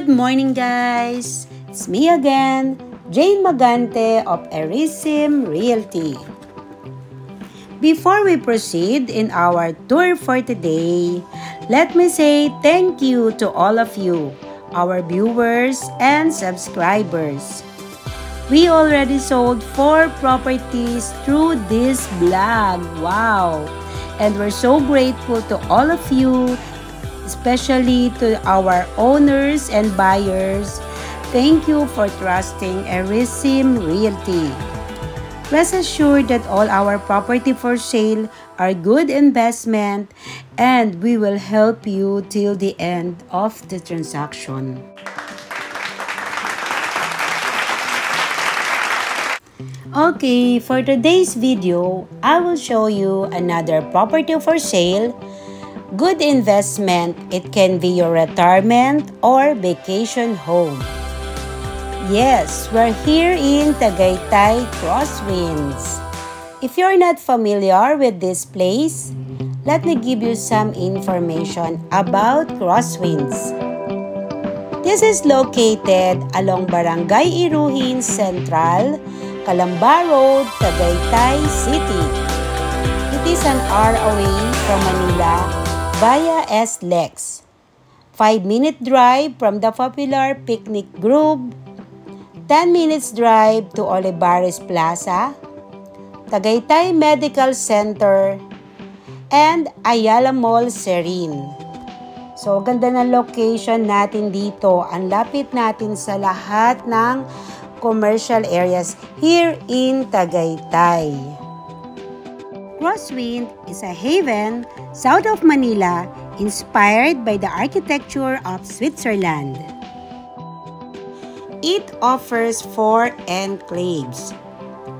Good morning, guys! It's me again, Jane Magante of Erisim Realty. Before we proceed in our tour for today, let me say thank you to all of you, our viewers and subscribers. We already sold 4 properties through this vlog. Wow! And we're so grateful to all of you, especially to our owners and buyers. Thank you for trusting Erisim Realty. Rest assured that all our property for sale are good investment and we will help you till the end of the transaction. Okay, for today's video, I will show you another property for sale. Good investment, it can be your retirement or vacation home. Yes, we're here in Tagaytay Crosswinds. If you're not familiar with this place, let me give you some information about Crosswinds. This is located along Barangay Iruhin Central, Calamba Road, Tagaytay City. It is an hour away from Manila via SLEX. 5-minute drive from the popular picnic group. 10 minutes drive to Olivares Plaza, Tagaytay Medical Center, and Ayala Mall Serene. So, ganda ng location natin dito. Ang lapit natin sa lahat ng commercial areas here in Tagaytay. Crosswind is a haven south of Manila, inspired by the architecture of Switzerland. It offers 4 enclaves: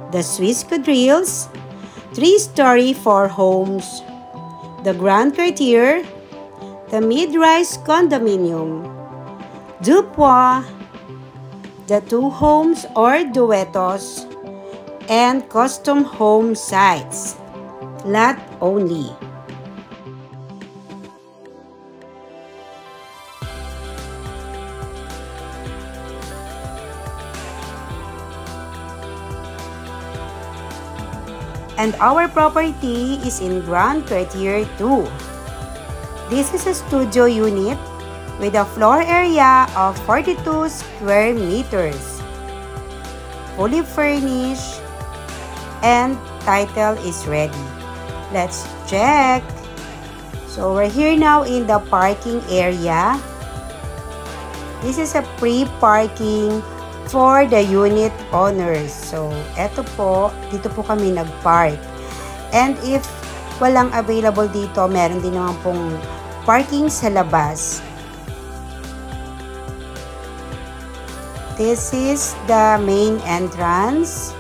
the Swiss Quadrilles, 3-story 4 homes, the Grand Quartier, the mid-rise condominium, Dupois, the 2 homes or duetos, and custom home sites. Lot only. And our property is in Grand Quartier 2. This is a studio unit with a floor area of 42 square meters, fully furnished, and title is ready. Let's check. So we're here now in the parking area. This is a pre-parking for the unit owners. So eto po, dito po kami nag-park. And if walang available dito, meron din naman pong parking sa labas. This is the main entrance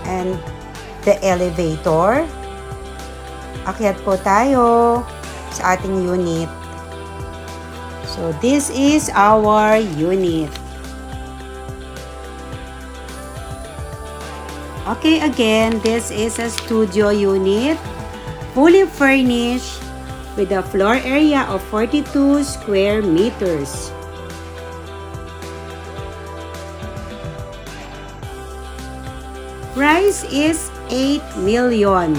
and the elevator. Akyat po tayo sa ating unit. So this is our unit. Okay, again, this is a studio unit, fully furnished with a floor area of 42 square meters. Price is 8 million.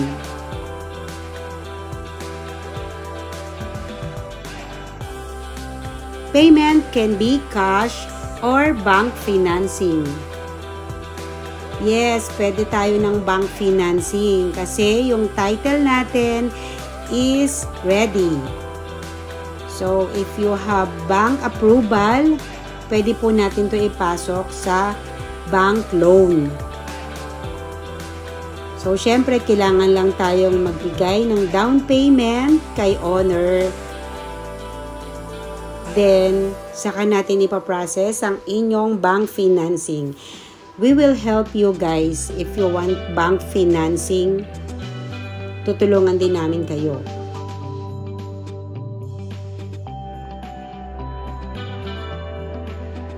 Payment can be cash or bank financing. Yes, pwede tayo ng bank financing kasi yung title natin is ready. So, if you have bank approval, pwede po natin to ipasok sa bank loan. So, syempre, kailangan lang tayong magbigay ng down payment kay owner. Then, saka natin ipaprocess ang inyong bank financing. We will help you guys if you want bank financing. Tutulungan din namin kayo.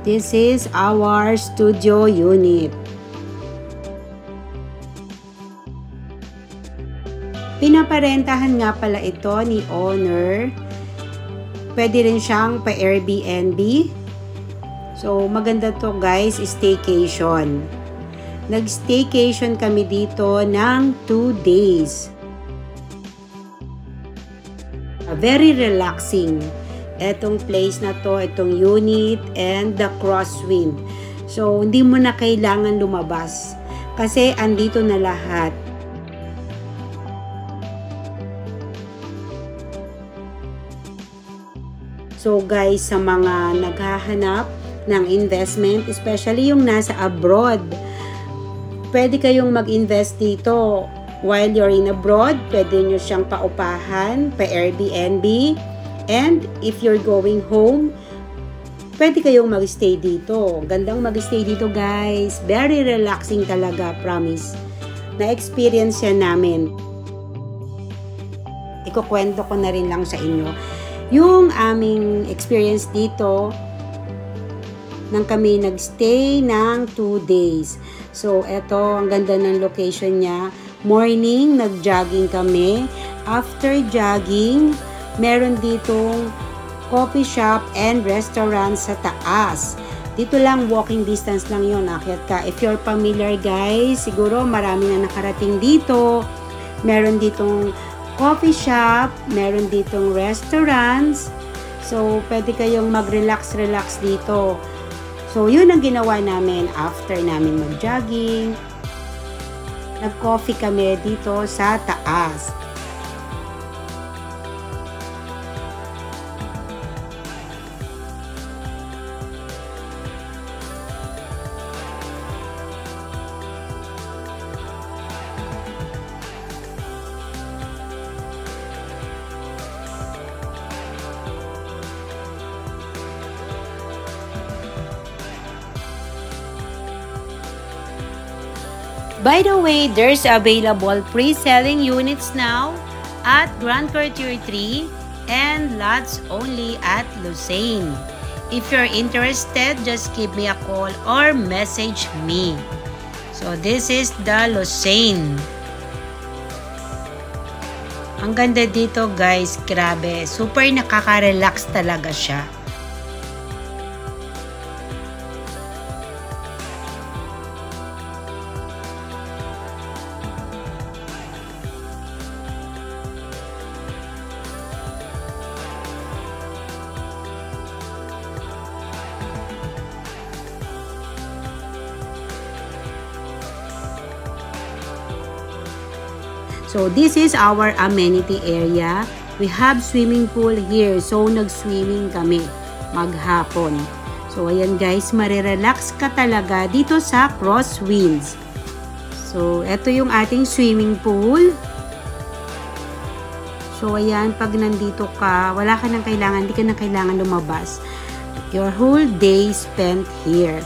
This is our studio unit. Pinaparentahan nga pala ito ni owner Pwede rin siyang pa-Airbnb. So, maganda to guys, staycation. Nag-staycation kami dito ng 2 days. Very relaxing. Etong place na to, itong unit and the crosswind. So, hindi mo na kailangan lumabas. Kasi andito na lahat. So guys, sa mga naghahanap ng investment, especially yung nasa abroad, pwede kayong mag-invest dito. While you're in abroad, pwede nyo siyang paupahan, pa-Airbnb. And if you're going home, pwede kayong mag-stay dito. Gandang mag-stay dito guys. Very relaxing talaga, promise. Na-experience yan namin. Ikukwento ko na rin lang sa inyo yung aming experience dito nang kami nagstay ng 2 days. So, eto, ang ganda ng location niya. Morning, nag-jogging kami. After jogging, meron ditong coffee shop and restaurant sa taas. Dito lang, walking distance lang yun. Akyat ka. If you're familiar guys, siguro marami na nakarating dito. Meron ditong coffee shop, meron ditong restaurants. So, pwede kayong mag-relax dito. So, yun ang ginawa namin after namin mag-jogging. Nag-coffee kami dito sa taas. By the way, there's available pre-selling units now at Grand Quartier 3 and lots only at Lucerne. If you're interested, just give me a call or message me. So this is the Lucerne. Ang ganda dito guys, grabe. Super nakaka-relax talaga siya. So, this is our amenity area. We have swimming pool here. So, nag-swimming kami maghapon. So, ayan guys, marirelax ka talaga dito sa Crosswinds. So, ito yung ating swimming pool. So, ayan, pag nandito ka, wala ka nang kailangan, hindi ka na kailangan lumabas. Your whole day spent here.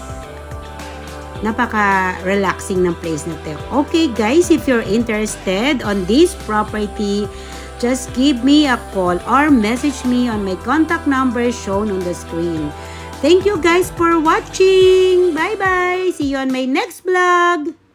Napaka-relaxing ng place na ito. Okay guys, if you're interested on this property, just give me a call or message me on my contact number shown on the screen. Thank you guys for watching. Bye-bye. See you on my next vlog.